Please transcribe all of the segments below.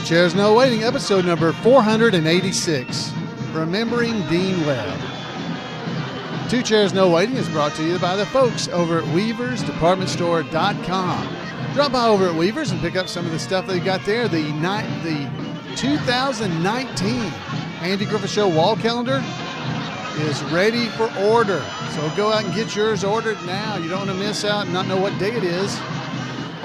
Chairs No Waiting, episode number 486, Remembering Dean Webb. Two Chairs No Waiting is brought to you by the folks over at weaversdepartmentstore.com. Drop by over at Weavers and pick up some of the stuff they got there. The 2019 Andy Griffith Show wall calendar is ready for order. So go out and get yours ordered now. You don't want to miss out and not know what day it is.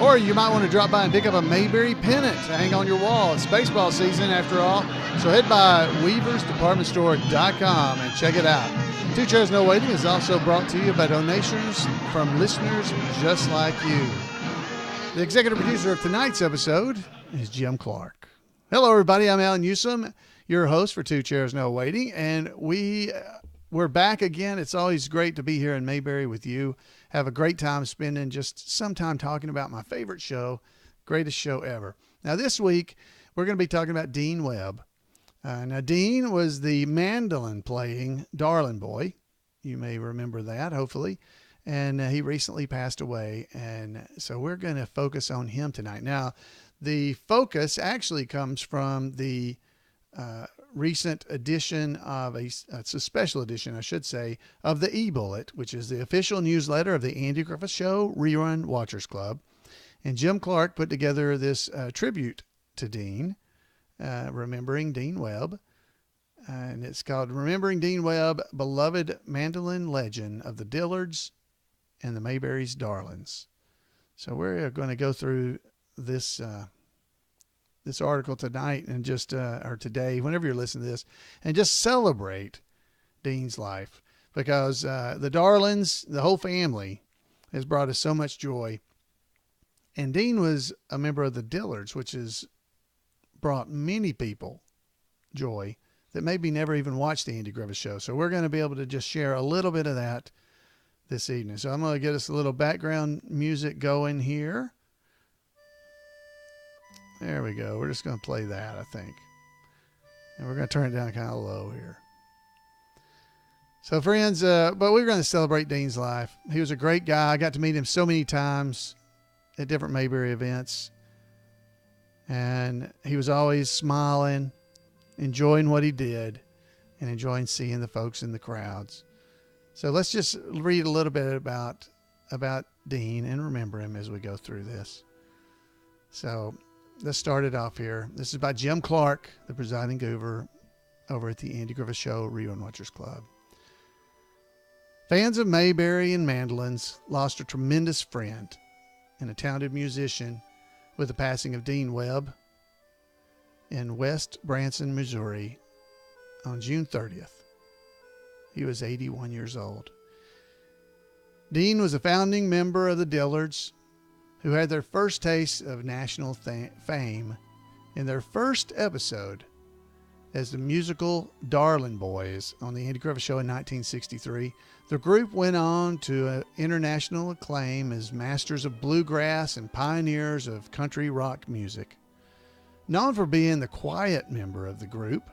Or you might want to drop by and pick up a Mayberry pennant to hang on your wall. It's baseball season after all. So head by weaversdepartmentstore.com and check it out. Two Chairs No Waiting is also brought to you by donations from listeners just like you. The executive producer of tonight's episode is Jim Clark. Hello, everybody. I'm Alan Newsom, your host for Two Chairs No Waiting, and we're back again. It's always great to be here in Mayberry with you. Have a great time spending just some time talking about my favorite show, greatest show ever. Now, this week, we're going to be talking about Dean Webb. Now, Dean was the mandolin-playing Darlin' Boy. You may remember that, hopefully. And he recently passed away, and so we're going to focus on him tonight. Now, the focus actually comes from the recent edition of it's a special edition, I should say, of the eBullet, which is the official newsletter of the Andy Griffith Show Rerun Watchers Club. And Jim Clark put together this tribute to Dean, remembering Dean Webb. And it's called Remembering Dean Webb, Beloved Mandolin Legend of the Dillards and the Mayberry's Darlings. So we're going to go through this this article tonight and just or today, whenever you're listening to this, and just celebrate Dean's life, because the Darlings, the whole family, has brought us so much joy. And Dean was a member of the Dillards, which has brought many people joy that maybe never even watched the Andy Griffith Show. So we're going to be able to just share a little bit of that this evening. So I'm going to get us a little background music going here. There we go. We're just going to play that, I think. And we're going to turn it down kind of low here. So, friends, but we're going to celebrate Dean's life. He was a great guy. I got to meet him so many times at different Mayberry events. And he was always smiling, enjoying what he did, and enjoying seeing the folks in the crowds. So let's just read a little bit about Dean and remember him as we go through this. So let's start it off here. This is by Jim Clark, the Presiding Goober, over at the Andy Griffith Show Rerun Watchers Club. Fans of Mayberry and mandolins lost a tremendous friend and a talented musician with the passing of Dean Webb in West Branson, Missouri on June 30th. He was 81 years old. Dean was a founding member of the Dillards, who had their first taste of national fame in their first episode as the musical Darlin' Boys on the Andy Griffith Show in 1963. The group went on to international acclaim as masters of bluegrass and pioneers of country rock music. Known for being the quiet member of the group,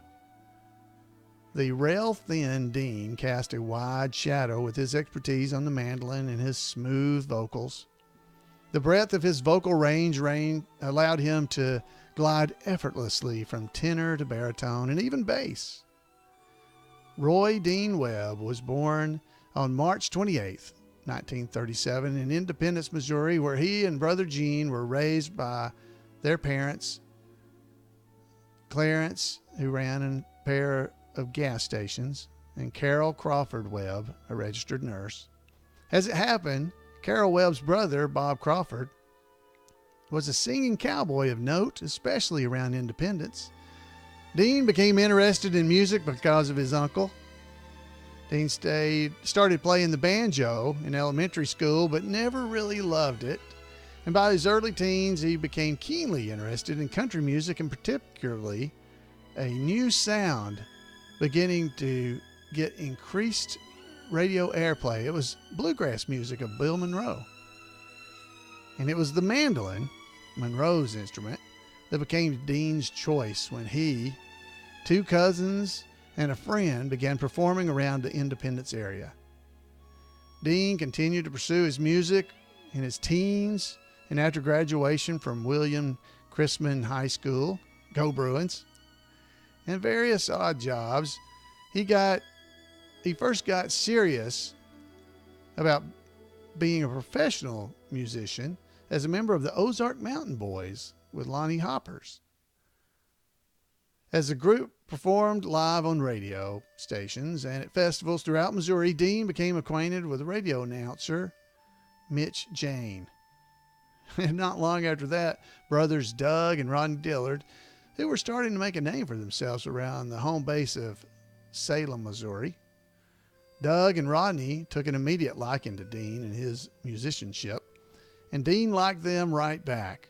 the rail-thin Dean cast a wide shadow with his expertise on the mandolin and his smooth vocals. The breadth of his vocal range allowed him to glide effortlessly from tenor to baritone and even bass. Roy Dean Webb was born on March 28, 1937 in Independence, Missouri, where he and brother Gene were raised by their parents, Clarence, who ran a pair of gas stations, and Carol Crawford Webb, a registered nurse. As it happened, Carol Webb's brother, Bob Crawford, was a singing cowboy of note, especially around Independence. Dean became interested in music because of his uncle. Dean started playing the banjo in elementary school, but never really loved it. And by his early teens, he became keenly interested in country music, and particularly a new sound beginning to get increased radio airplay. It was bluegrass music of Bill Monroe. And it was the mandolin, Monroe's instrument, that became Dean's choice when he, two cousins, and a friend began performing around the Independence area. Dean continued to pursue his music in his teens, and after graduation from William Chrisman High School Go Bruins, and various odd jobs. He first got serious about being a professional musician as a member of the Ozark Mountain Boys with Lonnie Hoppers. As the group performed live on radio stations and at festivals throughout Missouri, Dean became acquainted with radio announcer Mitch Jane. And not long after that, brothers Doug and Rodney Dillard, who were starting to make a name for themselves around the home base of Salem, Missouri. Doug and Rodney took an immediate liking to Dean and his musicianship, and Dean liked them right back.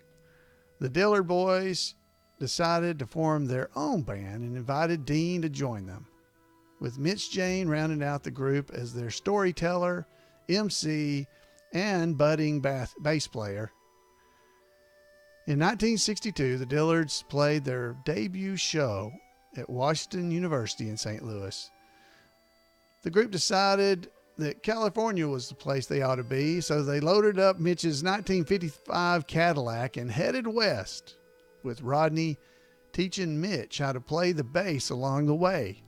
The Dillard boys decided to form their own band and invited Dean to join them, with Mitch Jane rounding out the group as their storyteller, MC, and budding bass player. In 1962, the Dillards played their debut show at Washington University in St. Louis. The group decided that California was the place they ought to be, so they loaded up Mitch's 1955 Cadillac and headed west, with Rodney teaching Mitch how to play the bass along the way.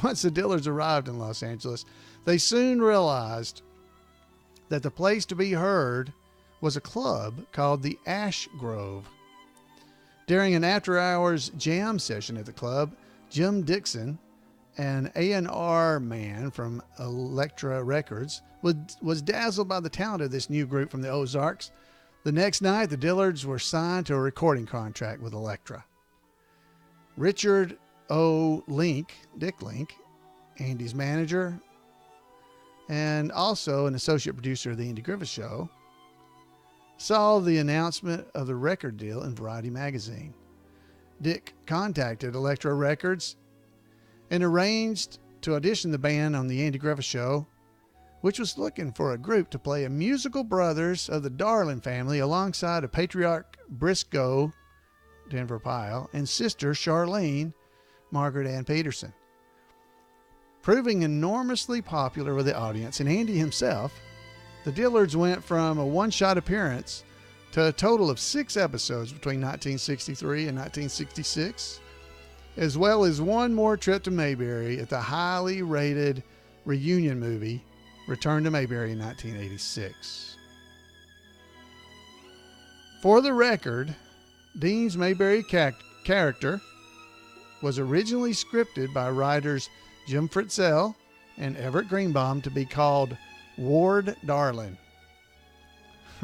Once the Dillards arrived in Los Angeles, they soon realized that the place to be heard was a club called the Ash Grove. During an after-hours jam session at the club, Jim Dixon, an A&R man from Elektra Records, was dazzled by the talent of this new group from the Ozarks. The next night, the Dillards were signed to a recording contract with Elektra. Richard O. Dick Link, Andy's manager, and also an associate producer of the Andy Griffith Show, saw the announcement of the record deal in Variety magazine. Dick contacted Elektra Records and arranged to audition the band on the Andy Griffith Show, which was looking for a group to play a musical brothers of the Darling family alongside a patriarch Briscoe, Denver Pyle, and sister Charlene, Margaret Ann Peterson. Proving enormously popular with the audience and Andy himself, the Dillards went from a one-shot appearance to a total of 6 episodes between 1963 and 1966, as well as one more trip to Mayberry at the highly rated reunion movie Return to Mayberry in 1986. For the record, Dean's Mayberry character was originally scripted by writers Jim Fritzell and Everett Greenbaum to be called Ward Darlin.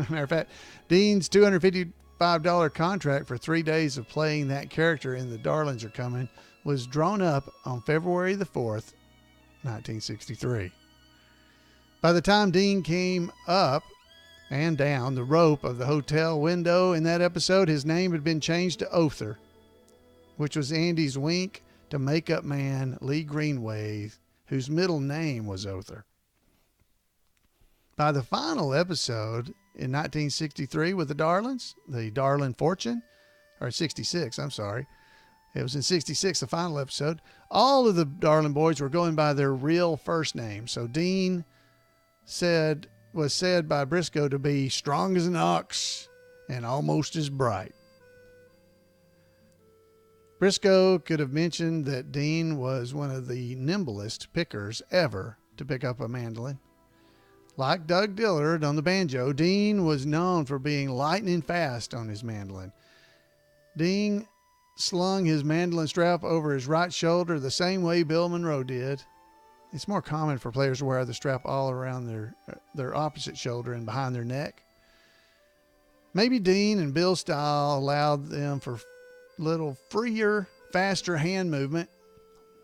Matter of fact, Dean's $255 contract for 3 days of playing that character in The Darlings Are Coming was drawn up on February the 4th, 1963. By the time Dean came up and down the rope of the hotel window in that episode, his name had been changed to Other, which was Andy's wink to makeup man Lee Greenway, whose middle name was Other. By the final episode in 1963 with the Darlings, the Darlin' Fortune, or 66, I'm sorry. It was in 66, the final episode. All of the Darlin' boys were going by their real first name. So Dean was said by Briscoe to be strong as an ox and almost as bright. Briscoe could have mentioned that Dean was one of the nimblest pickers ever to pick up a mandolin. Like Doug Dillard on the banjo, Dean was known for being lightning fast on his mandolin. Dean slung his mandolin strap over his right shoulder the same way Bill Monroe did. It's more common for players to wear the strap all around their opposite shoulder and behind their neck. Maybe Dean and Bill's style allowed them for little freer, faster hand movement.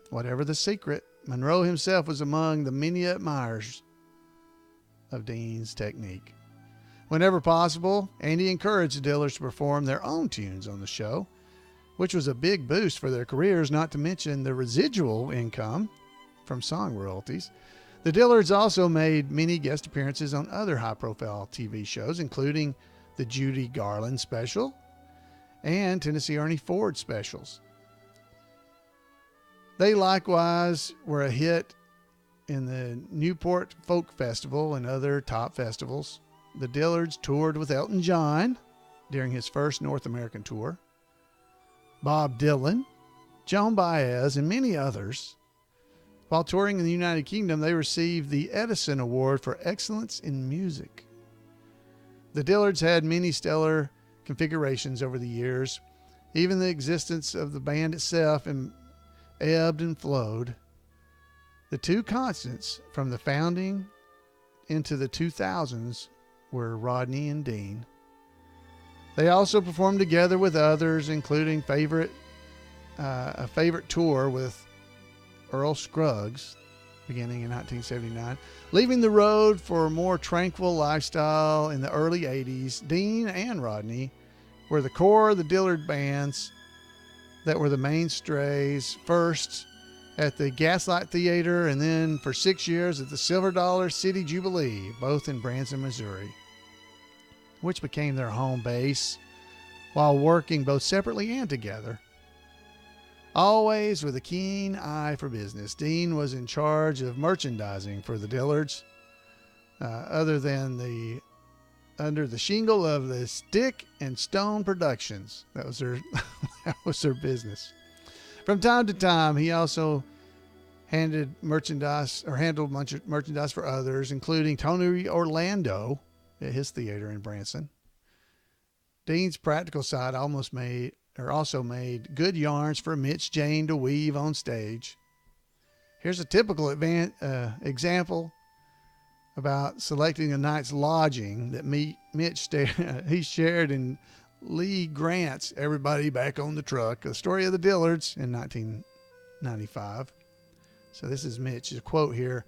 Whatever the secret, Monroe himself was among the many admirers of Dean's technique. Whenever possible, Andy encouraged the Dillards to perform their own tunes on the show, which was a big boost for their careers, not to mention the residual income from song royalties. The Dillards also made many guest appearances on other high-profile TV shows, including the Judy Garland special and Tennessee Ernie Ford specials. They likewise were a hit in the Newport Folk Festival and other top festivals. The Dillards toured with Elton John during his first North American tour. Bob Dylan, Joan Baez, and many others. While touring in the United Kingdom, they received the Edison Award for Excellence in Music. The Dillards had many stellar configurations over the years. Even the existence of the band itself ebbed and flowed. The two constants from the founding into the 2000s were Rodney and Dean. They also performed together with others, including a favorite tour with Earl Scruggs, beginning in 1979. Leaving the road for a more tranquil lifestyle in the early 80s, Dean and Rodney were the core of the Dillard bands that were the mainstays, first at the Gaslight Theater and then for 6 years at the Silver Dollar City Jubilee, both in Branson, Missouri, which became their home base while working both separately and together. Always with a keen eye for business, Dean was in charge of merchandising for the Dillards, under the shingle of the Stick and Stone Productions. That was their business. From time to time, he also handled merchandise for others, including Tony Orlando at his theater in Branson. Dean's practical side also made good yarns for Mitch Jane to weave on stage. Here's a typical example about selecting a night's lodging that Mitch shared in Lee Grant's Everybody Back on the Truck, the story of the Dillards in 1995. So this is Mitch's quote here.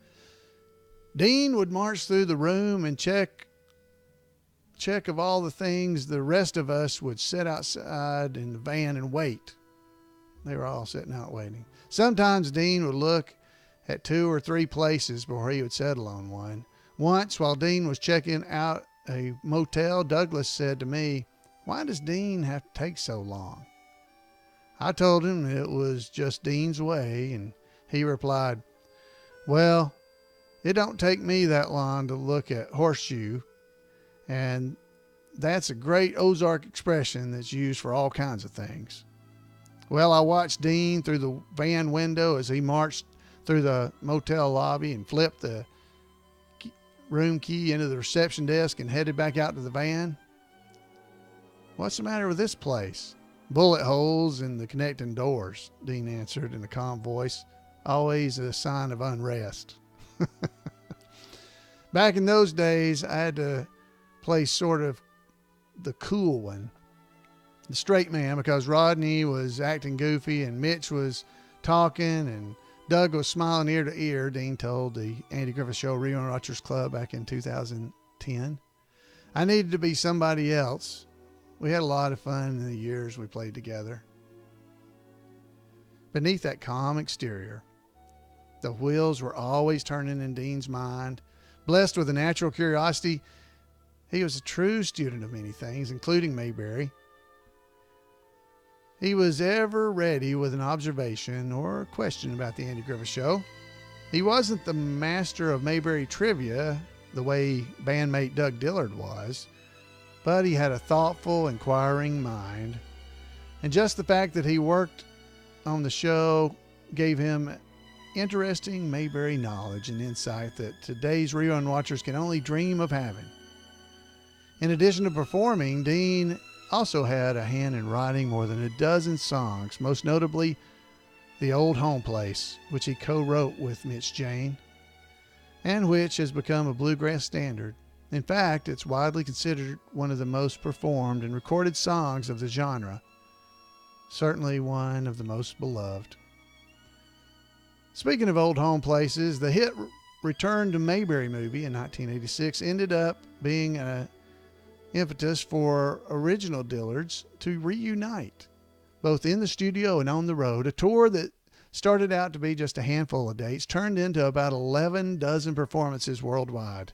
Dean would march through the room and check of all the things. The rest of us would sit outside in the van and wait. They were all sitting out waiting. Sometimes Dean would look at 2 or 3 places before he would settle on one. Once, while Dean was checking out a motel, Douglas said to me, "Why does Dean have to take so long?" I told him it was just Dean's way, and he replied, "Well, it don't take me that long to look at Horseshoe, and that's a great Ozark expression that's used for all kinds of things." Well, I watched Dean through the van window as he marched through the motel lobby and flipped the room key into the reception desk and headed back out to the van. "What's the matter with this place?" "Bullet holes in the connecting doors," Dean answered in a calm voice, always a sign of unrest. Back in those days, I had to play sort of the cool one, the straight man, because Rodney was acting goofy and Mitch was talking and Doug was smiling ear to ear, Dean told the Andy Griffith Show Rerun Watchers Club back in 2010. I needed to be somebody else. We had a lot of fun in the years we played together. Beneath that calm exterior, the wheels were always turning in Dean's mind. Blessed with a natural curiosity, he was a true student of many things, including Mayberry. He was ever ready with an observation or a question about the Andy Griffith Show. He wasn't the master of Mayberry trivia the way bandmate Doug Dillard was, but he had a thoughtful, inquiring mind. And just the fact that he worked on the show gave him interesting Mayberry knowledge and insight that today's rerun watchers can only dream of having. In addition to performing, Dean also had a hand in writing more than a dozen songs, most notably the Old Homeplace, which he co-wrote with Mitch Jane, and which has become a bluegrass standard. In fact, it's widely considered one of the most performed and recorded songs of the genre, certainly one of the most beloved. Speaking of Old Homeplaces, the hit Return to Mayberry movie in 1986 ended up being an impetus for original Dillards to reunite, both in the studio and on the road. A tour that started out to be just a handful of dates turned into about 11 dozen performances worldwide.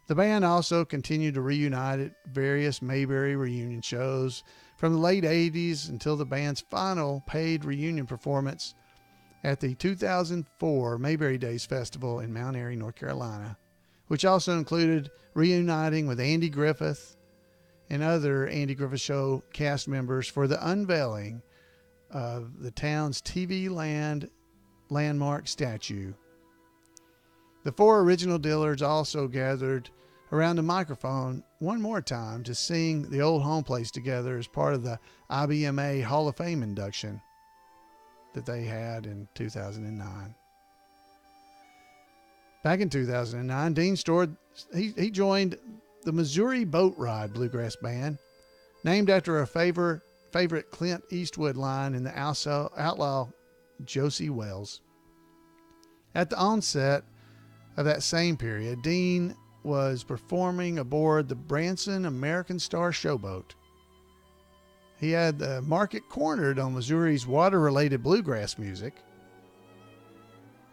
The band also continued to reunite at various Mayberry reunion shows from the late 80s until the band's final paid reunion performance at the 2004 Mayberry Days Festival in Mount Airy, North Carolina, which also included reuniting with Andy Griffith and other Andy Griffith Show cast members for the unveiling of the town's TV landmark statue. The four original Dillards also gathered around the microphone one more time to sing the Old Homeplace together as part of the IBMA Hall of Fame induction that they had in 2009. Back in 2009, Dean he joined the Missouri Boat Ride Bluegrass Band, named after a favorite Clint Eastwood line in the outlaw Josie Wells. At the onset of that same period, Dean was performing aboard the Branson American Star showboat. He had the market cornered on Missouri's water-related bluegrass music.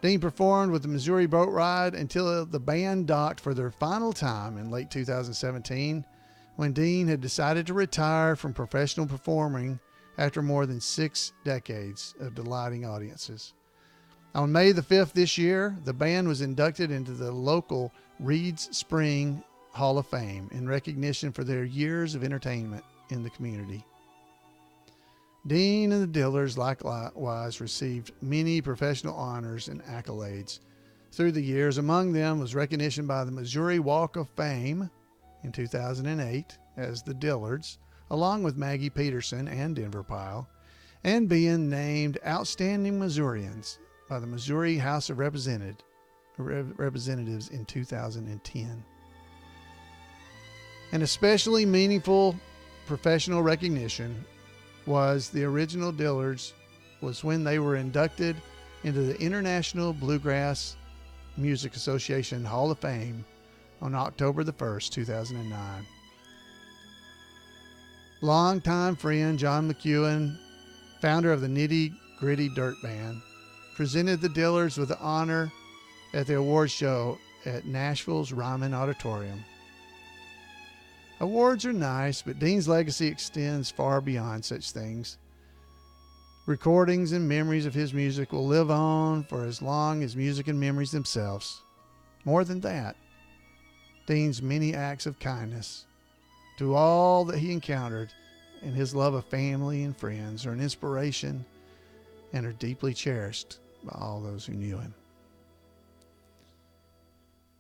Dean performed with the Missouri Boat Ride until the band docked for their final time in late 2017, when Dean had decided to retire from professional performing after more than 6 decades of delighting audiences. On May the 5th this year, the band was inducted into the local Reed's Spring Hall of Fame in recognition for their years of entertainment in the community. Dean and the Dillards likewise received many professional honors and accolades through the years. Among them was recognition by the Missouri Walk of Fame in 2008 as the Dillards, along with Maggie Peterson and Denver Pyle, and being named Outstanding Missourians by the Missouri House of Representatives in 2010. An especially meaningful professional recognition was the original Dillards was when they were inducted into the International Bluegrass Music Association Hall of Fame on October the 1st, 2009. Longtime friend John McEwen, founder of the Nitty Gritty Dirt Band, presented the Dillards with the honor at the awards show at Nashville's Ryman Auditorium. Awards are nice, but Dean's legacy extends far beyond such things. Recordings and memories of his music will live on for as long as music and memories themselves. More than that, Dean's many acts of kindness to all that he encountered and his love of family and friends are an inspiration and are deeply cherished by all those who knew him.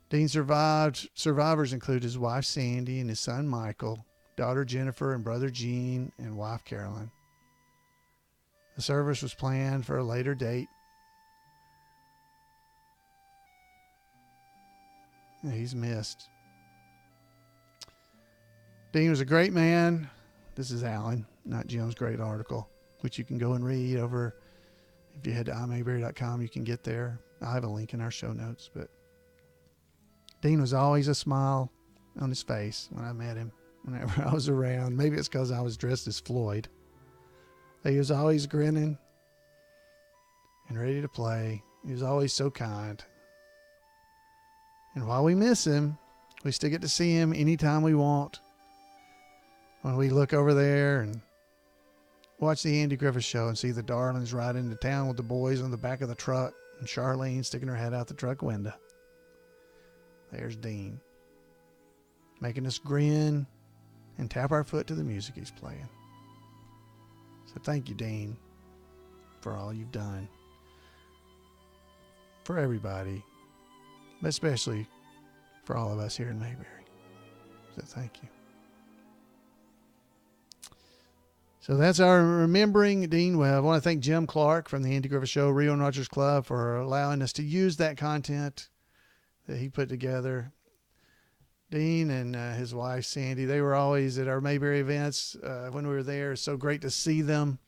Dean's survivors include his wife Sandy and his son Michael, daughter Jennifer and brother Gene and wife Carolyn. The service was planned for a later date. He's missed. Dean was a great man. This is Alan, not Jim's great article, which you can go and read over. If you head to imayberry.com, you can get there. I have a link in our show notes. But Dean was always a smile on his face when I met him, whenever I was around. Maybe it's because I was dressed as Floyd. He was always grinning and ready to play. He was always so kind. And while we miss him, we still get to see him anytime we want. When we look over there and watch the Andy Griffith Show and see the darlings ride into town with the boys on the back of the truck and Charlene sticking her head out the truck window. There's Dean, making us grin and tap our foot to the music he's playing. So thank you, Dean, for all you've done for everybody, but especially for all of us here in Mayberry. So thank you. So that's our Remembering Dean Webb. I want to thank Jim Clark from the Andy Griffith Show, Rio and Rogers Club, for allowing us to use that content that he put together. Dean and his wife, Sandy, they were always at our Mayberry events when we were there. It's so great to see them.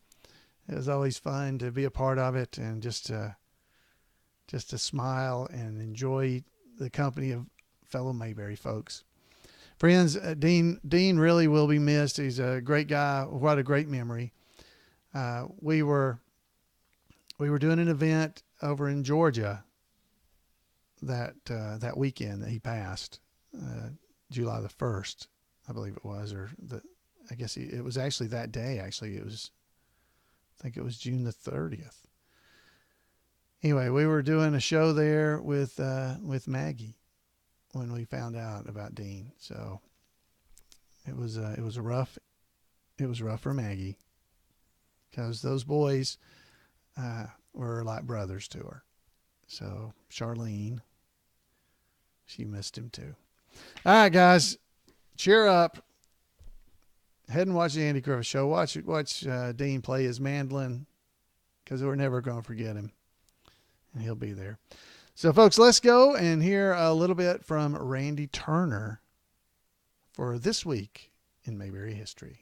It was always fun to be a part of it and just to smile and enjoy the company of fellow Mayberry folks. Friends, Dean really will be missed. He's a great guy. What a great memory. We were doing an event over in Georgia that weekend that he passed, July the 1st, I believe it was, it was actually that day. Actually, I think it was June the 30th. Anyway, we were doing a show there with Maggie when we found out about Dean. So it was rough for Maggie because those boys were like brothers to her. So Charlene, she missed him too. All right, guys, cheer up. Head and watch the Andy Griffith Show. Watch Dean play his mandolin, because we're never going to forget him, and he'll be there. So, folks, let's go and hear a little bit from Randy Turner for this week in Mayberry History.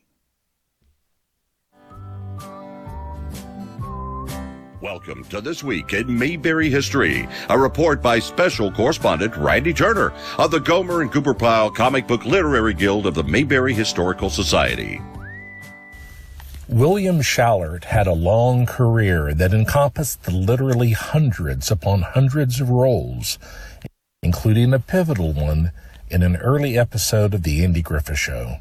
Welcome to This Week in Mayberry History, a report by special correspondent Randy Turner of the Gomer and Cooper Pyle Comic Book Literary Guild of the Mayberry Historical Society. William Schallert had a long career that encompassed literally hundreds upon hundreds of roles, including a pivotal one in an early episode of The Andy Griffith Show.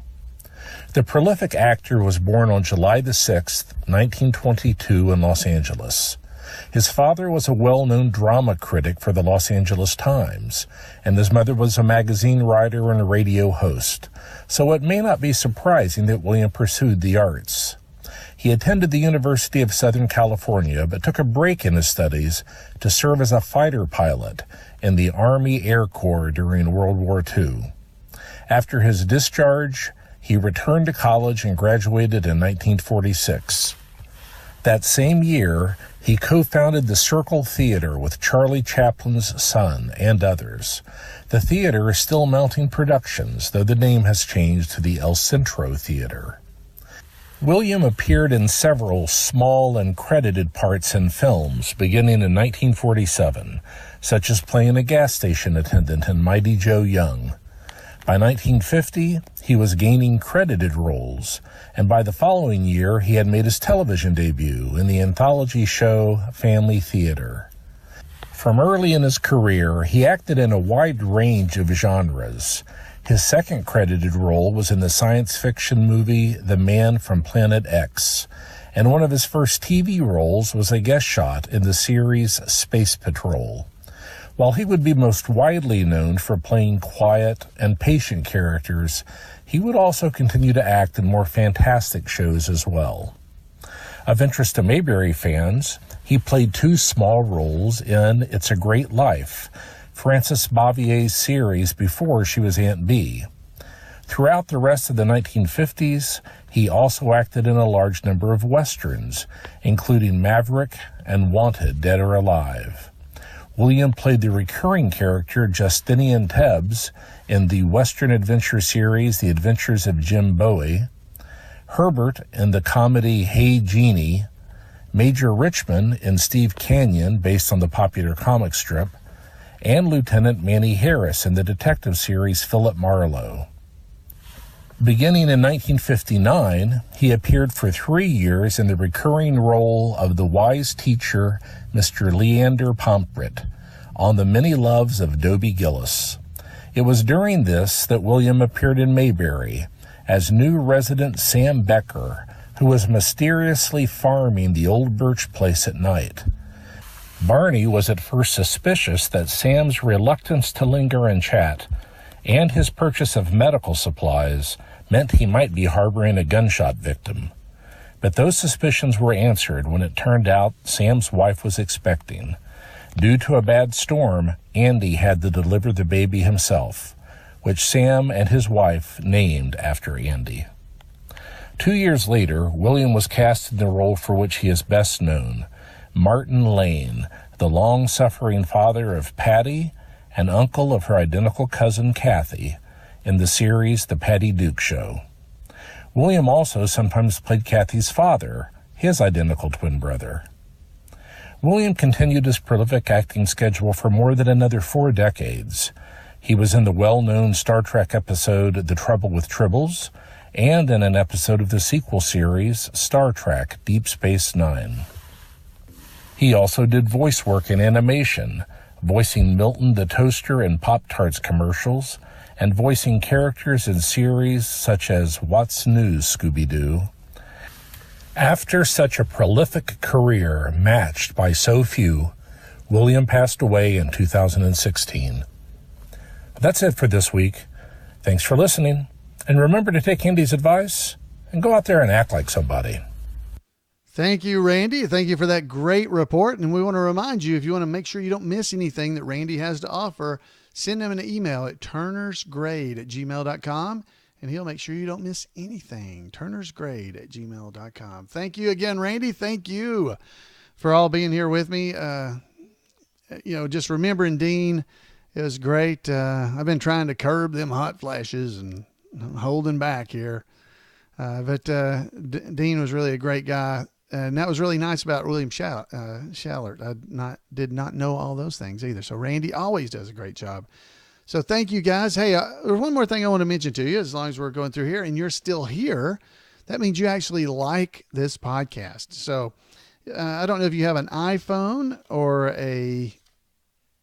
The prolific actor was born on July the 6th, 1922 in Los Angeles. His father was a well-known drama critic for the Los Angeles Times, and his mother was a magazine writer and a radio host, so it may not be surprising that William pursued the arts. He attended the University of Southern California, but took a break in his studies to serve as a fighter pilot in the Army Air Corps during World War II. After his discharge, he returned to college and graduated in 1946. That same year, he co-founded the Circle Theater with Charlie Chaplin's son and others. The theater is still mounting productions, though the name has changed to the El Centro Theater. William appeared in several small and credited parts in films beginning in 1947, such as playing a gas station attendant in Mighty Joe Young. By 1950, he was gaining credited roles, and by the following year, he had made his television debut in the anthology show Family Theater. From early in his career, he acted in a wide range of genres. His second credited role was in the science fiction movie The Man from Planet X, and one of his first TV roles was a guest shot in the series Space Patrol. While he would be most widely known for playing quiet and patient characters, he would also continue to act in more fantastic shows as well. Of interest to Mayberry fans, he played two small roles in It's a Great Life, Frances Bavier's series before she was Aunt Bee. Throughout the rest of the 1950s, he also acted in a large number of westerns, including Maverick and Wanted, Dead or Alive. William played the recurring character Justinian Tebbs in the Western adventure series The Adventures of Jim Bowie, Herbert in the comedy Hey Jeannie, Major Richmond in Steve Canyon based on the popular comic strip, and Lieutenant Manny Harris in the detective series Philip Marlowe. Beginning in 1959, he appeared for 3 years in the recurring role of the wise teacher, Mr. Leander Pomfret, on The Many Loves of Dobie Gillis. It was during this that William appeared in Mayberry as new resident Sam Becker, who was mysteriously farming the old birch place at night. Barney was at first suspicious that Sam's reluctance to linger and chat and his purchase of medical supplies meant he might be harboring a gunshot victim. But those suspicions were answered when it turned out Sam's wife was expecting. Due to a bad storm, Andy had to deliver the baby himself, which Sam and his wife named after Andy. 2 years later, William was cast in the role for which he is best known, Martin Lane, the long-suffering father of Patty and uncle of her identical cousin Kathy, in the series The Patty Duke Show. William also sometimes played Kathy's father, his identical twin brother. William continued his prolific acting schedule for more than another 4 decades. He was in the well-known Star Trek episode The Trouble with Tribbles, and in an episode of the sequel series Star Trek Deep Space Nine. He also did voice work in animation, voicing Milton the Toaster in Pop-Tarts commercials, and voicing characters in series such as What's News, Scooby-Doo. After such a prolific career matched by so few, William passed away in 2016. That's it for this week. Thanks for listening, and remember to take Andy's advice and go out there and act like somebody. Thank you, Randy. Thank you for that great report. And we want to remind you, if you want to make sure you don't miss anything that Randy has to offer, send him an email at turnersgrade@gmail.com, and he'll make sure you don't miss anything. turnersgrade@gmail.com. Thank you again, Randy. Thank you for all being here with me. Just remembering Dean, it was great. I've been trying to curb them hot flashes and I'm holding back here. But Dean was really a great guy. And that was really nice about William Schallert. I did not know all those things either. So Randy always does a great job. So thank you, guys. Hey, there's one more thing I want to mention to you as long as we're going through here and you're still here. That means you actually like this podcast. So I don't know if you have an iPhone or a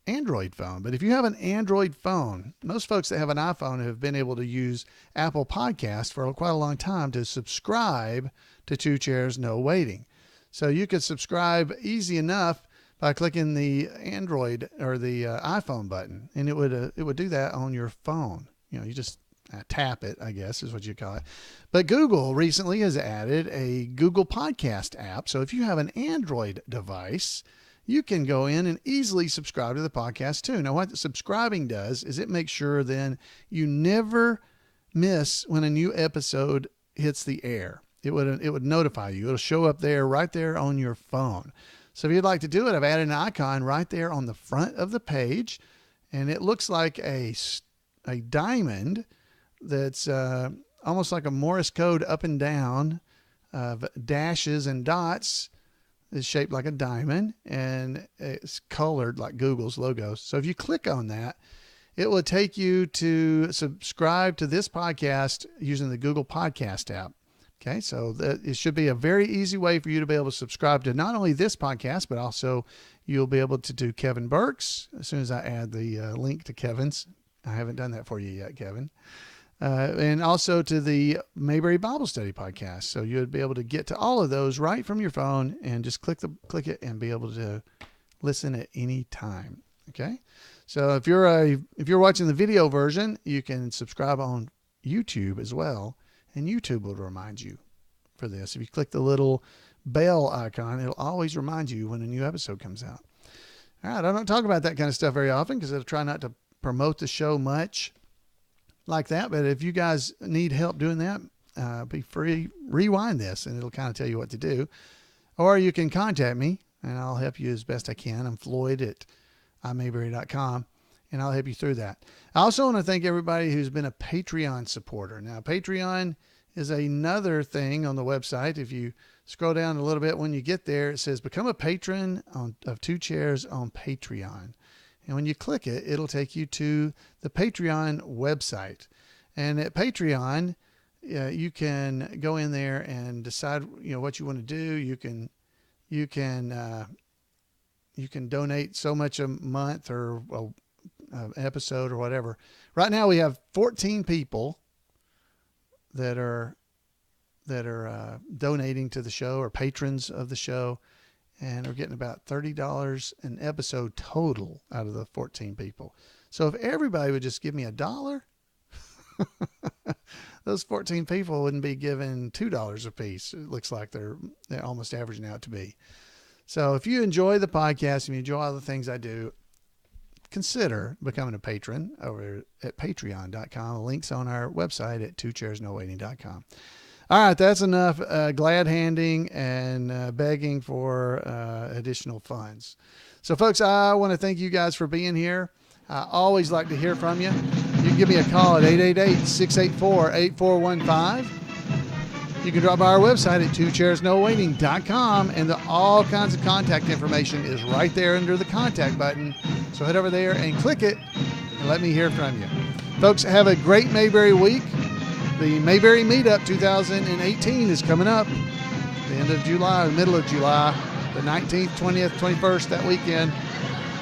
Android phone, but if you have an Android phone, most folks that have an iPhone have been able to use Apple Podcasts for quite a long time to subscribe to Two Chairs No Waiting. So you could subscribe easy enough by clicking the Android or the iPhone button, and it would do that on your phone. You just tap it, I guess is what you call it. But Google recently has added a Google Podcast app. So if you have an Android device, you can go in and easily subscribe to the podcast too. Now, what subscribing does is it makes sure then you never miss when a new episode hits the air. It would notify you. It'll show up there, right there on your phone. So if you'd like to do it, I've added an icon right there on the front of the page, and it looks like a diamond that's almost like a Morse code up and down of dashes and dots. It's shaped like a diamond, and it's colored like Google's logo. So if you click on that, it will take you to subscribe to this podcast using the Google Podcast app. Okay, so it should be a very easy way for you to be able to subscribe to not only this podcast, but also you'll be able to do Kevin Burke's as soon as I add the link to Kevin's. I haven't done that for you yet, Kevin. And also to the Mayberry Bible Study podcast. So you'd be able to get to all of those right from your phone and just click it and be able to listen at any time. Okay. So if you're watching the video version, you can subscribe on YouTube as well. And YouTube will remind you for this. If you click the little bell icon, it'll always remind you when a new episode comes out. All right. I don't talk about that kind of stuff very often because I'll try not to promote the show much like that. But if you guys need help doing that, be free, rewind this and it'll kind of tell you what to do. Or you can contact me and I'll help you as best I can. I'm Floyd at imayberry.com and I'll help you through that. I also want to thank everybody who's been a Patreon supporter. Now, Patreon is another thing on the website. If you scroll down a little bit, when you get there, it says become a patron of Two Chairs on Patreon. And when you click it, it'll take you to the Patreon website. And at Patreon, you can go in there and decide, what you want to do. You can donate so much a month or an episode or whatever. Right now we have 14 people that are donating to the show or patrons of the show. And we're getting about $30 an episode total out of the 14 people. So if everybody would just give me $1, those 14 people wouldn't be given $2 a piece. It looks like they're almost averaging out to be. So if you enjoy the podcast and you enjoy all the things I do, consider becoming a patron over at patreon.com. The link's on our website at twochairsnowaiting.com. All right, that's enough glad handing and begging for additional funds. So, folks, I want to thank you guys for being here. I always like to hear from you. You can give me a call at 888-684-8415. You can drop by our website at twochairsnowaiting.com, and all kinds of contact information is right there under the contact button. So head over there and click it and let me hear from you. Folks, have a great Mayberry week. The Mayberry Meetup 2018 is coming up the end of July, the middle of July, the 19th, 20th, 21st, that weekend.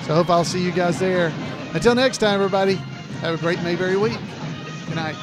So I hope I'll see you guys there. Until next time, everybody, have a great Mayberry week. Good night.